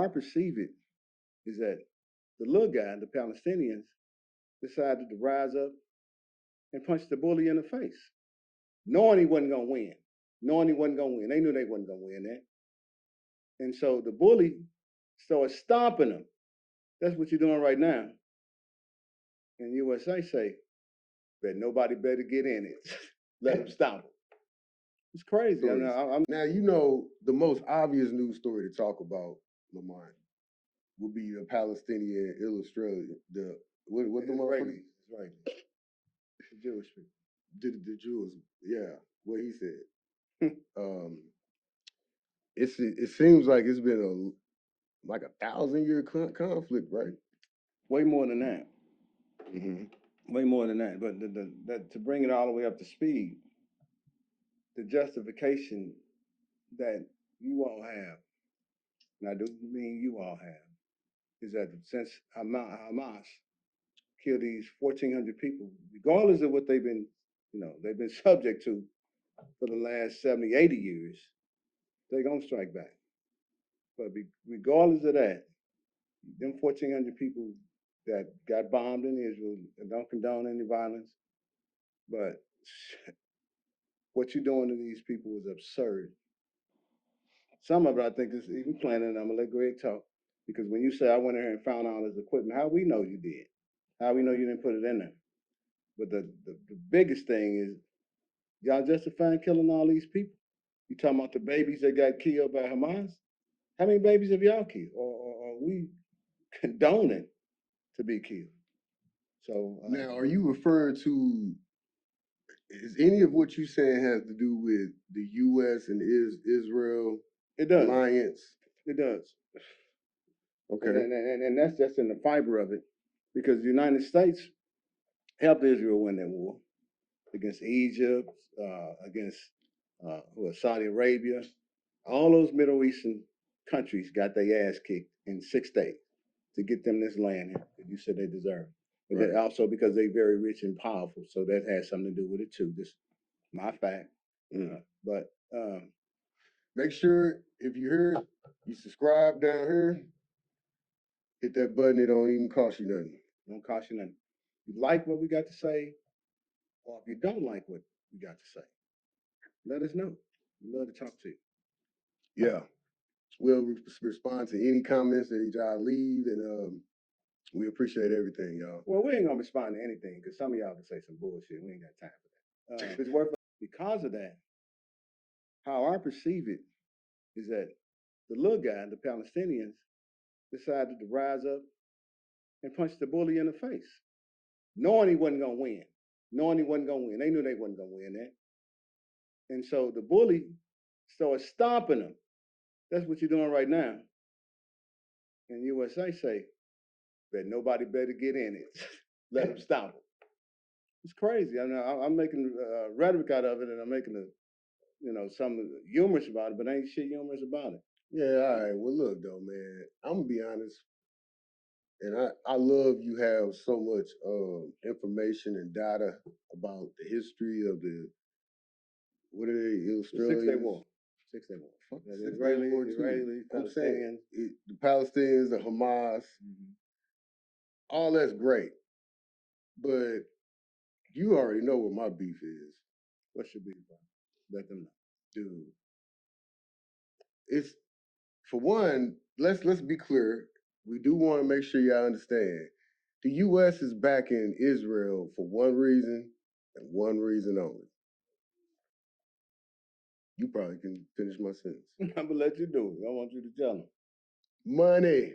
I perceive it is that the little guy, the Palestinians, decided to rise up and punch the bully in the face, knowing he wasn't going to win. Knowing he wasn't going to win. They knew they wasn't going to win that. And so the bully started stomping them. That's what you're doing right now. And USA say that nobody better get in it. Let them stomp them. It's crazy. Now, you know, the most obvious news story to talk about, Lamont, would be the Palestinian Israeli, what the motherfucker? Right. The Jewish people. The Jews, yeah, what he said. It seems like it's been like 1,000-year conflict, right? Way more than that. Mm-hmm. Way more than that. But to bring it all the way up to speed, the justification that you all have, and I do mean you all have, is that since Hamas killed these 1,400 people, regardless of what they've been subject to for the last 70, 80 years, they're going to strike back. But regardless of that, them 1,400 people that got bombed in Israel, and don't condone any violence, but what you're doing to these people is absurd. Some of it, I think, is even planning. I'm going to let Greg talk. Because when you say, I went in here and found all this equipment, how we know you did? How we know you didn't put it in there? But the biggest thing is, y'all justifying killing all these people. You talking about the babies that got killed by Hamas? How many babies have y'all killed? Or are we condoning to be killed? So now, are you referring to, is any of what you saying has to do with the U.S. and Israel alliance? It does. Okay. And that's just in the fiber of it, because the United States helped Israel win that war against Egypt, against Saudi Arabia. All those Middle Eastern countries got their ass kicked in 6 days to get them this land that you said they deserve. But right. Also because they're very rich and powerful, so that has something to do with it too. This my fact. But make sure if you heard, you subscribe down here. Hit that button. It don't even cost you nothing. Don't cost you nothing. If you like what we got to say, or if you don't like what we got to say, let us know. We'd love to talk to you. Yeah. We'll respond to any comments that y'all leave, and we appreciate everything, y'all. Well, we ain't gonna respond to anything because some of y'all can say some bullshit. We ain't got time for that. It's worth it. Because of that, how I perceive it is that the little guy, the Palestinians, decided to rise up and punch the bully in the face, knowing he wasn't gonna win. Knowing he wasn't gonna win. They knew they wasn't gonna win that. And so the bully started stomping them. That's what you're doing right now. And USA say that nobody better get in it. Let them stomp them. It's crazy. I'm making rhetoric out of it, and I'm making some humorous about it, but ain't shit humorous about it. Yeah, all right. Well, look though, man. I'm gonna be honest, and I love you have so much information and data about the history of the what are they? Australians? 6 Day War. 6 Day War. Fuck the Israeli, Palestinians. The Palestinians, the Hamas, all that's great, but you already know what my beef is. What should be about? Let them know, dude. It's for one. Let's be clear. We do want to make sure y'all understand. The U.S. is backing Israel for one reason and one reason only. You probably can finish my sentence. I'm gonna let you do it. I want you to tell them. Money.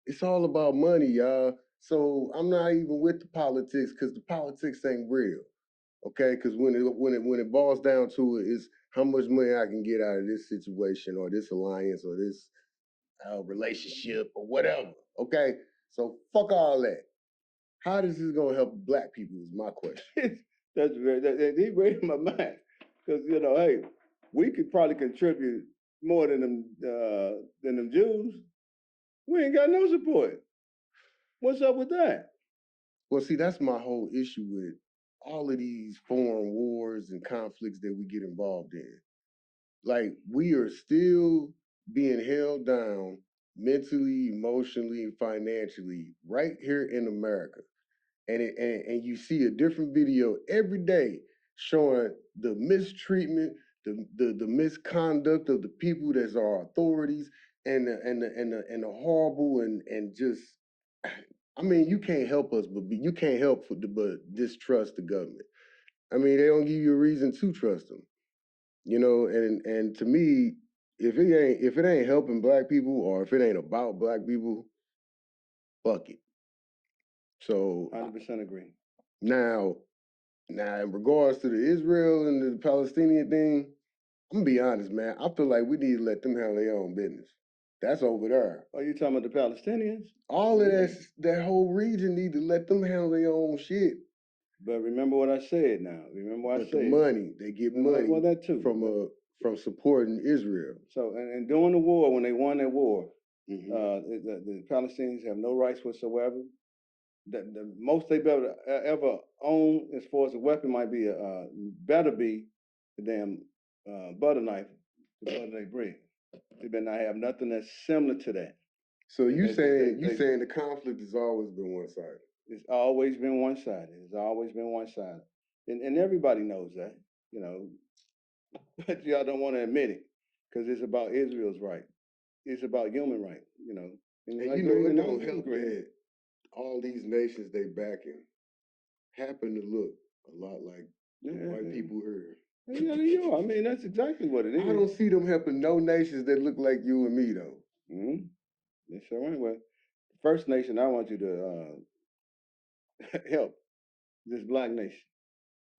It's all about money, y'all. So I'm not even with the politics because the politics ain't real. Okay, because when it boils down to it, it's how much money I can get out of this situation or this alliance or this relationship or whatever. Okay, so fuck all that. How is this gonna help black people? Is my question. That's he read my mind because hey, we could probably contribute more than them Jews. We ain't got no support. What's up with that? Well, see, that's my whole issue with all of these foreign wars and conflicts that we get involved in. Like, we are still being held down mentally, emotionally, financially, right here in America. And you see a different video every day showing the mistreatment, the misconduct of the people that are authorities, and the horrible and just, I mean, you can't help us, but you can't help but distrust the government. I mean, they don't give you a reason to trust them, and to me, if it ain't helping black people or if it ain't about black people, fuck it. So 100% agree. now in regards to the Israel and the Palestinian thing, I'm gonna be honest, man. I feel like we need to let them handle their own business. That's over there. Are you talking about the Palestinians? All of that whole region need to let them handle their own shit. But remember what I said now. Remember what I said. But the money, they get money well, that too. from supporting Israel. So, and during the war, when they won that war, the Palestinians have no rights whatsoever. The most they ever own as far as a weapon might be better be the damn butter knife, the butter they bread. They better not have nothing that's similar to that. So you saying the conflict has always been one-sided? It's always been one-sided. It's always been one-sided, and everybody knows that, but y'all don't want to admit it because it's about Israel's right. It's about human right, And like it don't help that all these nations they backing happen to look a lot like white people here. Yeah, you are. I mean, that's exactly what it is. I don't see them helping no nations that look like you and me, though. Mm-hmm. They sure ain't. Well, first nation I want you to help, this black nation.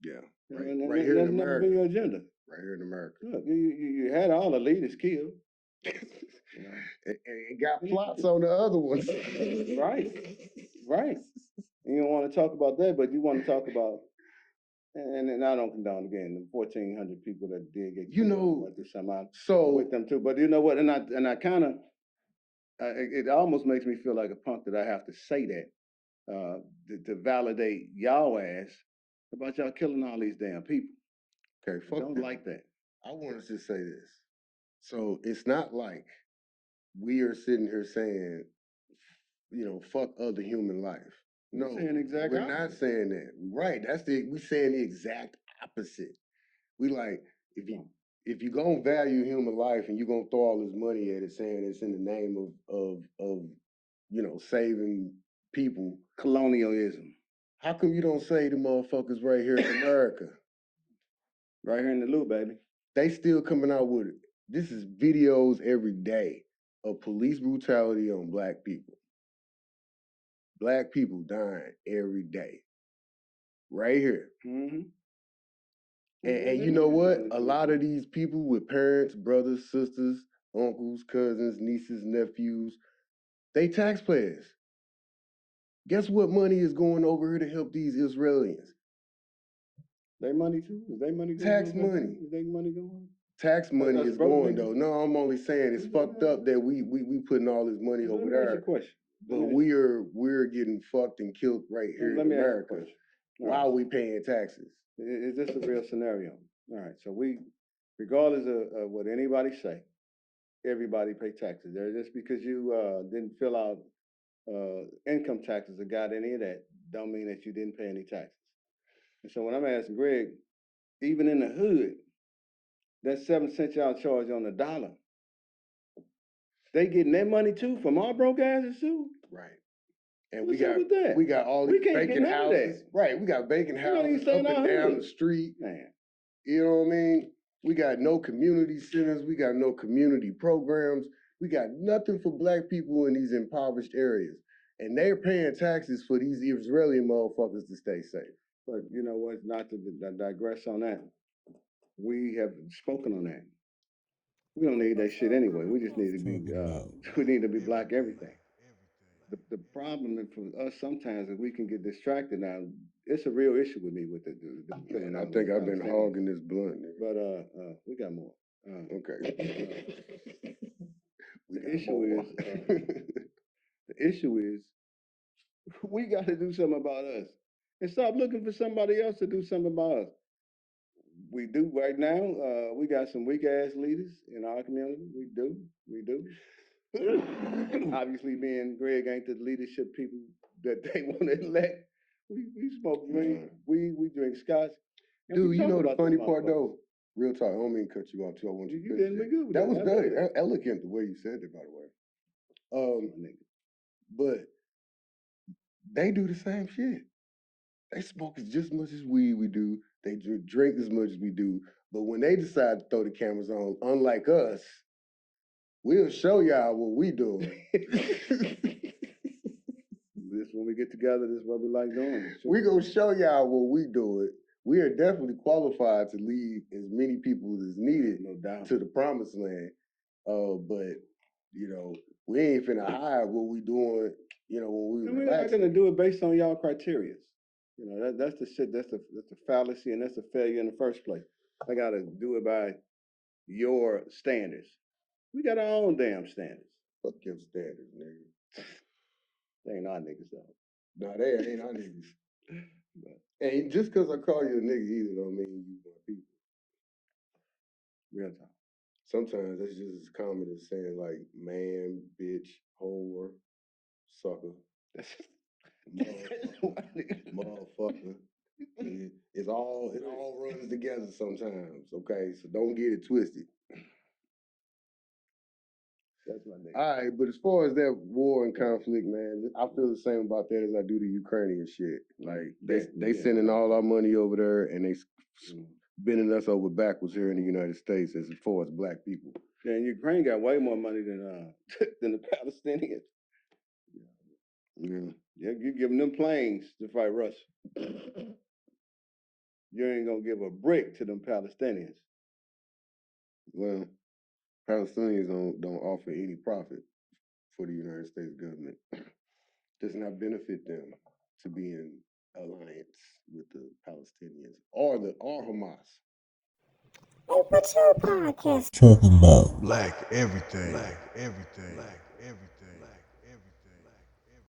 Yeah, right here in America. That's never been your agenda. Right here in America. Look, you had all the leaders killed. and got plots on the other ones. Right. And you don't want to talk about that, but you want to talk about, and I don't condone again the 1,400 people that did get killed. So with them too, but you know what? And I kind of, it almost makes me feel like a punk that I have to say that to validate y'all ass about y'all killing all these damn people. Okay, fuck. Don't like that. I want to just say this. So it's not like we are sitting here saying, fuck other human life. No, we're not saying that. Right? We saying the exact opposite. We like, if you gonna value human life and you gonna throw all this money at it, saying it's in the name of saving people, colonialism. How come you don't save the motherfuckers right here in America? Right here in the loop, baby. They still coming out with it. This is videos every day of police brutality on black people. Black people dying every day. Right here. Mm-hmm. And you know what? A lot of these people with parents, brothers, sisters, uncles, cousins, nieces, nephews, they taxpayers. Guess what money is going over here to help these Israelis? Their money too? Is their money going? Tax money. Is their money going? Tax money is going though. No, I'm only saying it's fucked up that we putting all this money over there. Let me ask you a question. But we're getting fucked and killed right here in America. Why are we paying taxes? Is this a real scenario? All right. So regardless of what anybody say, everybody pay taxes. Just because you didn't fill out income taxes or got any of that, don't mean that you didn't pay any taxes. And so when I'm asking Greg, even in the hood, that 7 cents y'all charge on the dollar, they getting their money too from our broke asses too. Right. And we got all these vacant houses. Right. We got vacant houses up and down the street. Man. You know what I mean? We got no community centers. We got no community programs. We got nothing for black people in these impoverished areas. And they're paying taxes for these Israeli motherfuckers to stay safe. But you know what? Not to digress on that. We have spoken on that. We don't need that shit anyway. We just need to be, we need to be black everything. The problem for us sometimes is we can get distracted. Now, it's a real issue with me with the killing. I think I've been hogging this blunt. But we got more. Okay. The issue is we got to do something about us and stop looking for somebody else to do something about us. We do right now. We got some weak ass leaders in our community. We do. Obviously, being Greg ain't the leadership people that they want to elect. We smoke green. We drink scotch. Dude, you know the funny part though? Real talk. I don't mean to cut you off too. I want you to finish didn't it. good with That was very elegant the way you said it, by the way. But they do the same shit. They smoke just as much as we do. They drink as much as we do. But when they decide to throw the cameras on, unlike us, we'll show y'all what we doing. This when we get together, this is what we like doing. We gonna show y'all what we doing. We are definitely qualified to lead as many people as needed, no doubt, to the promised land. But you know, we ain't finna hide what we doing. You know, when we we're not gonna do it based on y'all criteria. You know, that's the shit. That's the fallacy, and that's the failure in the first place. I gotta do it by your standards. We got our own damn standards. Fuck your standards, nigga. They ain't our niggas though. Nah, they ain't our niggas. But, and just because I call you a nigga either don't mean you my people. Real time. Sometimes that's just as common as saying like man, bitch, whore, sucker, motherfucker. It all runs together sometimes. Okay, so don't get it twisted. That's my nigga. All right, but as far as that war and conflict, man, I feel the same about that as I do the Ukrainian shit. Like they sending all our money over there and they bending us over backwards here in the United States as far as black people. Yeah, and Ukraine got way more money than the Palestinians. Yeah, you giving them planes to fight Russia. You ain't gonna give a brick to them Palestinians. Well, Palestinians don't offer any profit for the United States government. Does not benefit them to be in alliance with the Palestinians or Hamas. Hey, what's your podcast talking about? Black everything. Black everything. Black